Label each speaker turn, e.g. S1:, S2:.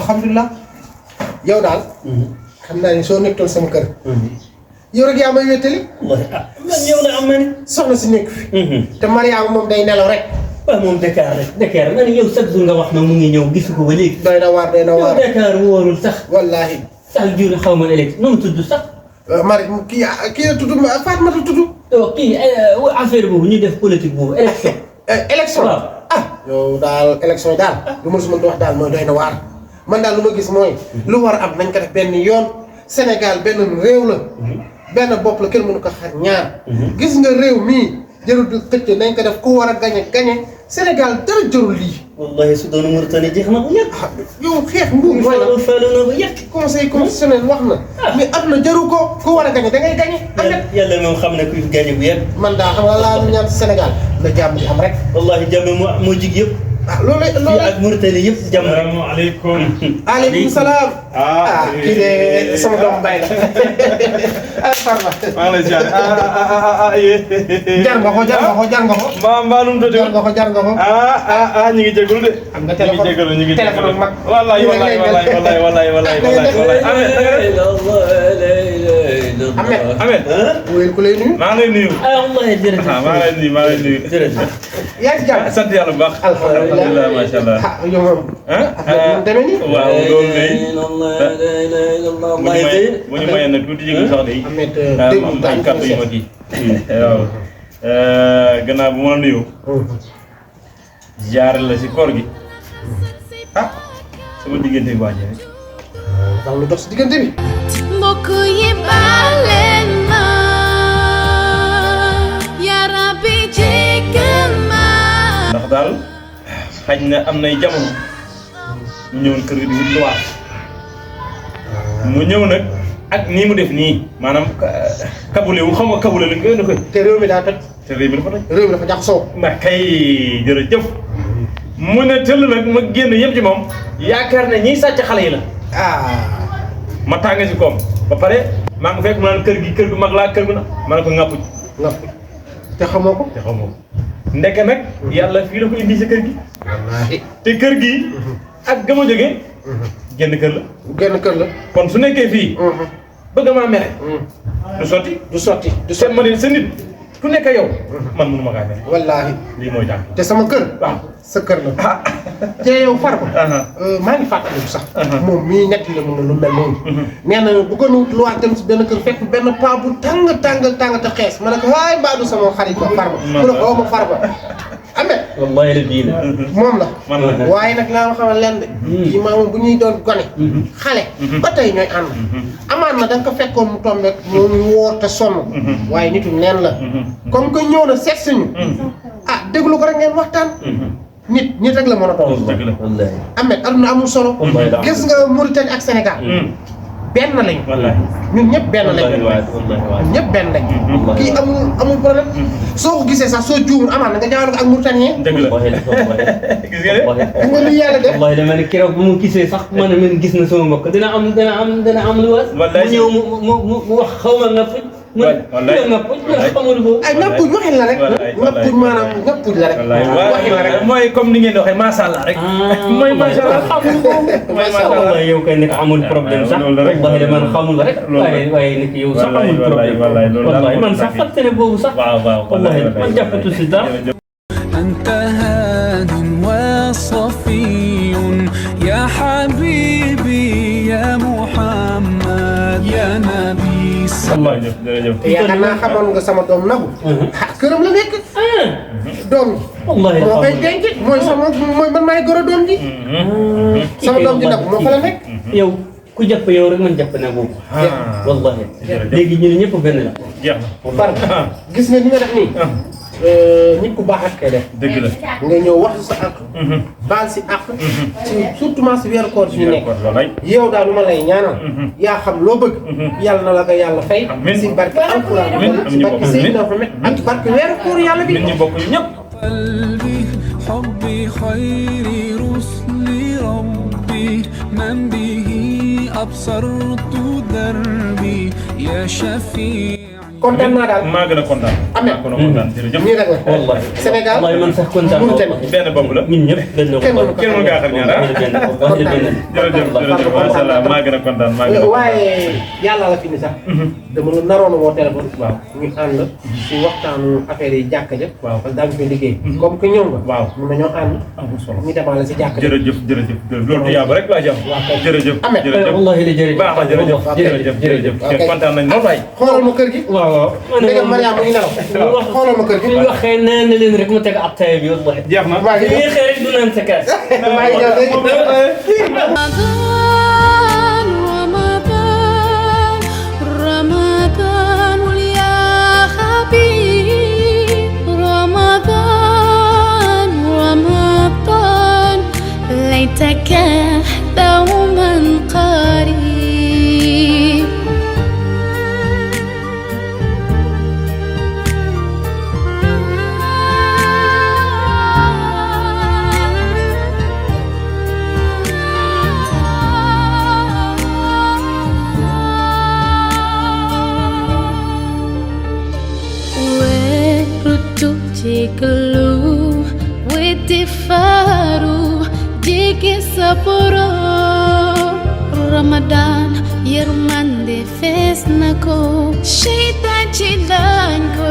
S1: alhamdulilah yow daal xam naa ni soo nekkoon sama kër yow rek yaa may wéttali
S2: wallahi man yow la am na ni
S1: soxna si nekk fi te Mariama moom day nelaw rek
S2: waaw moom Dakar man yow chaque jour nga wax na mu ngi ñëw gisu ko ba léegi
S1: doy na waar
S2: yow Dakar wóorul sax
S1: wallaahi
S2: sax jur xaw ma élection nu mu tudd sax
S1: Mari kii la tudd Fatmata tudd
S2: kii affaire boobu ñu def politique boobu élection
S1: élection yow daal élection yi daal lu ma su mën wax daal mooy doy na waar man daal lu ma gis mooy lu war a am nañ ko def benn yoon Sénégal benn réew la benn bopp la kenn mënu ko xar ñaar gis nga réew mii jërul di xëcc nañ ko def ku war a gañe Sénégal dara jërul lii
S2: wallahi su doon Mauritanie jeex na bu yàgg
S1: yow xeex nguur wala
S2: falu na bu yàgg
S1: conseil constitutionnel wax na mais àdduna jëru ko ku war a gañe da ngay gañe
S2: yàlla moom xam ne kuy gañe bu yàgg
S1: man daa xam nga laa lu ñaan Sénégal na jàmm di am rek
S2: wallahi jàmm moo jig yëpp
S1: loolu
S2: fii ak Mauritanie yëpp jàmm rek
S3: asalaamaaleykum
S1: aleykum salaam kii de sama doom bay la Farba
S3: maa ngi lay ziar
S1: jar nga ko
S3: mbaa nu mu tudd
S1: jar nga ko
S3: ñu ngi jégalu de
S1: am nga téléphone
S3: ñu ngi
S1: téléphone mag
S3: wallahi Ahmed
S1: wóyul ku lay nuyu
S3: maa ngi lay nuyu
S2: wallahi jërëjëf
S3: maa ngi lay nuyu
S2: jërëjëf
S1: yaa ngi jàmm
S3: sant yàlla bu baax alhamdulilah macha allah
S1: yow moom demee nii
S3: waaw loolu day bu ñu mayee nag tuuti jégalu sax day am ay kàddu yu ma kii waaw gannaaw bu ma la nuyu jaar la si koor gi sama diggante waa ji rek
S1: ndax lu dox si diggante bi
S4: mbokk yi baleen ma yaa Rabbi jéggal ma
S3: ndax daal xaj na am nay jamono mu ñëwoon kër gi di wut luwaas mu ñëw nag ak nii mu def nii maanaam kabule wu xam nga kabule lañ koy koy
S1: te réew mi daa toj
S3: te réew mi dafa toj
S1: réew mi dafa jaxasoo
S3: ndax kay jërëjëf mu ne tëll nag ma génn yëpp ci moom yaakaar ne ñiy sàcc xale yi la ma tàng si koom ba pare maa ngi fekk mu naan kër gu mag laa kër gu na ma ne ko ŋàppuj
S1: te xamoo ko
S3: ndeke nag yàlla fii la ko indi si kër gi
S1: wallaahi
S3: te kër gi ak gëm a jógee génn kër la
S1: genn kër la
S3: kon su nekkee fii bëgg maa mere du sotti seen ma ne sa nit ku nekk yow man mënu ma kaa mere
S1: wallaahi
S3: lii mooy tànk
S1: te sama kër
S3: waaw
S1: sa kër la te yow Farba maa ngi fàttaliku sax moom mii nekk la mun na lu mel noonu nee na bu ko wut lu wax dem si benn kër fekk benn paa bu tàng te xees ma ne ko haay mbaadu sama xarit ba Farba mu ne ko ma Farba Ahmed
S2: wallahi la bii la
S1: moom la waaye nag laa ma xamal leen de kii maa moom bu ñuy doon gone xale ba tey ñooy ànd amaan na da nga ko fekkoon mu tombe moom wóor te sonn waaye nitu neen la comme que ñëw na seet suñu déglu ko rek ngeen waxtaan nit rek la mën a doon
S2: wallahi
S1: Ahmed aduna amul solo gis nga Mauritanie ak Sénégal benn lañ ñun ñëpp benn lañ ñun ñëpp benn lañ kii amul problème soo ko gisee sax soo juumul amaan na nga jaawal ko ak Mauritanien
S3: dëgg la gis nga
S1: lu yàlla def
S2: wallahi dama ne keroog bu mu gisee sax man gis na sama mbokk dina am lu was mu ñëw mu wax xaw ma nga fuj
S1: ay nappuj waxin la rek nappuj maanaam nappuj la rek waxin la rek
S3: mooy comme ni ngeen di waxee macha allah rek mooy macha allah xamul ko
S2: macha allah yow kay nekk amul problème sax wallahi de man xamul rek waaye nekk yow sax amul problème wallahi man sax fàtte ne boobu sax wallahi man jàppatu si dara
S5: أنت هاد وصفي يا حبيبي يا محمد يا نبي
S3: Allah jërëjëf
S1: te yaakaar naa xamoon nga sama doom Nabou këram la nekk doom
S2: wallahi
S1: moo koy denc mooy man maay goro doom ji sama doom ji Nabou moo fa la nekk
S2: yow ku jàpp yow rek man jàpp na boobu wallahi léegi ñu ñëpp benn la
S3: jeex na
S1: Farba gis nga ni nga def nii nit ku baax ak kay def
S3: dëgg la
S1: nga ñëw wax sa àq baal si àq surtout si weeru koor si ñu nekk yow daal lu ma lay ñaanal yaa xam loo bëgg yàlla na la ko yàlla fay si barke alquran si barke Seydina Muhammad ak barke weeru koor yàlla bi
S3: nit ñi bokk ñu ñëpp
S5: قلبي حبي خير رسل ربي من به أبصرت دربي يا شفيع
S1: kontaan naa daal
S3: maa gën a kontaan
S1: Ahmed
S3: ko kontaan jërëjëf
S1: nii rek la
S2: wallahi
S1: Sénégal
S2: wallahi man sax kontaan
S1: Mauritanie
S3: benn bopp la
S2: ñun ñëpp benn bopp
S3: kenn mënu gaa xam ñaar jërëjëf macha allah maa gën a kontaan maa gën a
S1: waaye yàlla la fi ni sax dama la naroon a woo téléphone waaw ñu ànd si waxtaanu affaire yi jàkka ja waaw parce que daa ngi koy liggéey comme que ñëw nga waaw mun nañoo ànd
S3: amul solo
S1: ñu demaale si jàkka ja
S3: jërëjëf loolu tuyaaba rek laa ci am jërëjëf
S2: wallahi li jërëjëf
S3: baax na jërëjëf kontaan nañ noonu waay
S1: xoolal ma kër gi
S2: waaw waaw
S1: ndegam Mariama mu ngi nelaw xoolal ma kër gi
S2: ñu waxee nee na leen rek mu teg ab tay bi wallahi
S3: jeex na
S1: maa ngi ñëw
S2: yéexee rek du naan sa kaas
S1: maa ngi ñëw léegi
S4: رمضان رمضان يا حبيب رمضان رمضان ليتك دوما قريب Jikalu witifaru jiki saporo Ramadan yermande fesnako shaitan cilanko